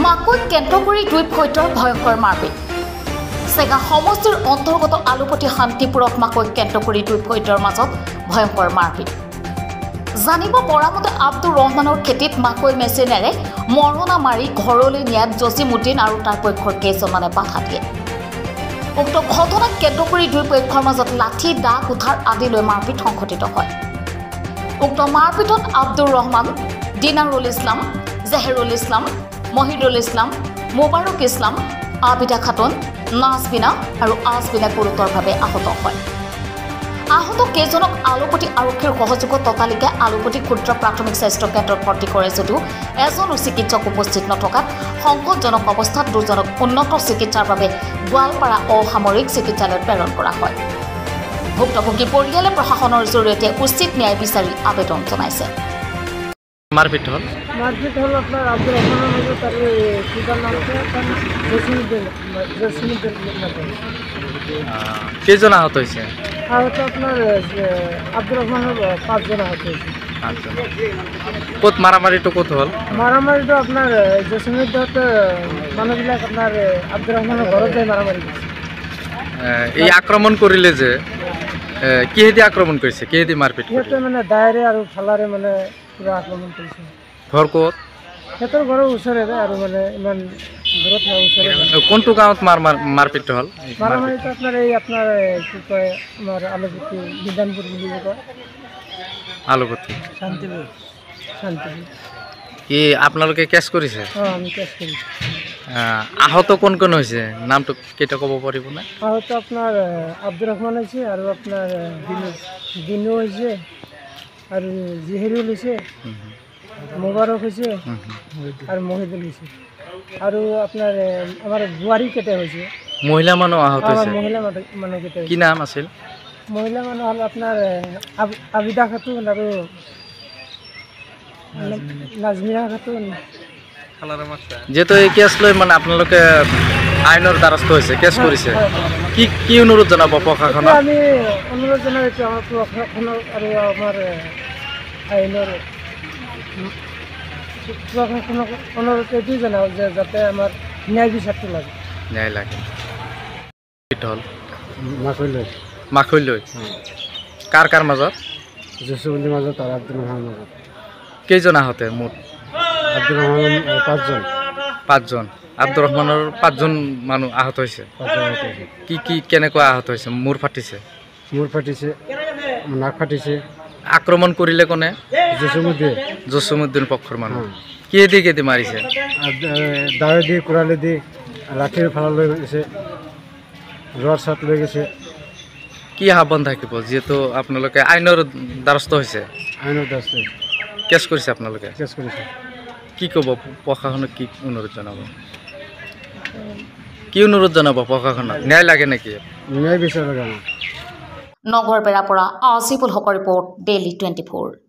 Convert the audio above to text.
মাকৈ কেন্দ্ৰগুৰি দুই ফৈটৰ ভয়ংকৰ মাৰপিট চেগা সমষ্টিৰ অন্তৰ্গত আলুপতি শান্তিপুৰক মাকৈ কেন্দ্ৰগুৰি দুই ফৈটৰ মাজত ভয়ংকৰ মাৰপিট জানিব পৰা মতে আব্দুৰ ৰহমানৰ খেতিত মাকৈ মেচিনেৰে মৰণা মাৰি ঘৰলৈ নিয়াত জছিমুদ্দিন আৰু তাৰ পক্ষৰ কেইজনমানে বাধা দিয়ে উক্ত ঘটনাত কেন্দ্ৰগুৰি দুই পক্ষৰ মাজত লাঠি দা কুঠাৰ আদি লৈ মাৰপিট সংঘটিত হয় উক্ত মাৰপিটত আব্দুৰ ৰহমান দিনাৰুল ইছলাম জেহেৰুল ইছলাম মহিদুল ইছলাম মোবাৰক ইছলাম আবিদা খাতুন নাজবিনা আৰু আজবিনা গুৰুতৰভাৱে আহত হয় আহত কেইজনক আলুপতি আৰক্ষীৰ সহযোগত ততালিকে আলুপতি ক্ষুদ্ৰ প্ৰাথমিক স্বাস্থ্য কেন্দ্ৰত ভৰ্তি কৰে যদিও এজনো চিকিৎসক উপস্থিত নথকাত সংকটজনক অৱস্থাত দুজনক উন্নত চিকিৎসাৰ বাবে গোৱালপাৰা অসামৰিক চিকিৎসালয়ত প্ৰেৰণ কৰা হয় ভুক্তভোগী পৰিয়ালে প্ৰশাসনৰ জৰিয়তে উচিত ন্যায় বিচাৰি আবেদন জনাইছে মারপিট হল আপনার আব্দুর রহমানের মধ্যে তার কিবার নাম জসিমুদ্দিন কেজন আহত হয়েছে আহত আপনার আব্দুর রহমানের 5 জন আহত হয়েছে আচ্ছা কত মারামারিটা কত হল মারামারিটা আপনার জসিমুদ্দিন মানুষবিলাক আপনার আব্দুর রহমানের ঘরত যাই মারামারি করছে এই আক্রমণ করিলে যে কিহেদি আক্রমণ করেছে কিহেদি মারপিট সিহঁতে মানে দায়েৰে আৰু ফালাৰে মানে কিবা আক্ৰমণ কৰিছে ঘৰ কত সিহঁতৰ ঘৰৰ ওচৰতে আৰু মানে ইমান দূৰত নহয় ওচৰতে কোনটো গাঁৱত মাৰপিট হল মাৰামাৰিটা আপনাৰ এই আপনাৰ কি কয় আমাৰ আলুপতি বিধানপুৰ বুলি কয় আলুপতি শান্তিপুৰ কি আপোনালোকে কেস কৰিছে আমি কেস কৰি আহত কোন কোন হয়েছে নামটো কেইটা কব পাৰিব না আহত আপনার আব্দুর রহমান হয়েছে আর আপনার দিনু হয়েছে আর জিহেরুল হয়েছে মোবারক হয়েছে আর মহিদুল হয়েছে আর আপনার আমার বুয়ারি কেটে হয়েছে মহিলা মানুহ আহত হয়েছে মহিলা মানুষ কেটে কি নাম আছিল মহিলা মানুষ হল আপনার আবিদা খাতুন আর নাজমিনা খাতুন যেহেতু এই কেস লৈ মানে আপোনালোকে আইনৰ দ্বাৰস্থ হৈছে কেস কৰিছে কি অনুৰোধ জনাব প্ৰশাসনক আমি অনুৰোধ জনাইছো আমাৰ প্ৰশাসনক আৰু আমাৰ আইনৰ প্ৰশাসনক অনুৰোধ এইটোৱে জনাওঁ যে যাতে আমাৰ ন্যায় বিচাৰটো লাগে ন্যায় লাগে হল মাকৈ লৈ কাৰ মাজত জছিমুদ্দিনৰ মাজত আৰু আব্দুৰ ৰহমানৰ মাজত কেইজন আহতে মুঠ আব্দুৰ ৰহমান 5 জন আব্দুৰ ৰহমানেৰ 5 জন মানুষ আহত হয়েছে কি কেনেকুৱা আহত হয়েছে মূৰ ফাটিছে নাক ফাটিছে আক্ৰমণ কৰিলে কোনে জসিমুদ্দিন পক্ষৰ মানুষ কেদি মাৰিছে দাৱে দি কুৰালে দি লাঠিৰ ফালা লৈ গৈছে জ্বৰ চাট লৈ গৈছে কি আহ্বান থাকিব যেহেতু আপোনালোকে আইনৰ দ্বাৰস্থ হৈছে কেছ কৰিছে আপোনালোকে কি ক'ব প্ৰশাসনক কি অনুৰোধ জনাব প্ৰশাসনক ন্যায় লাগে নেকি ন্যায় বিচাৰ লাগে নগৰবেৰাৰ পৰা আজিবুল হকৰ ৰিপৰ্ট ডেইলি 24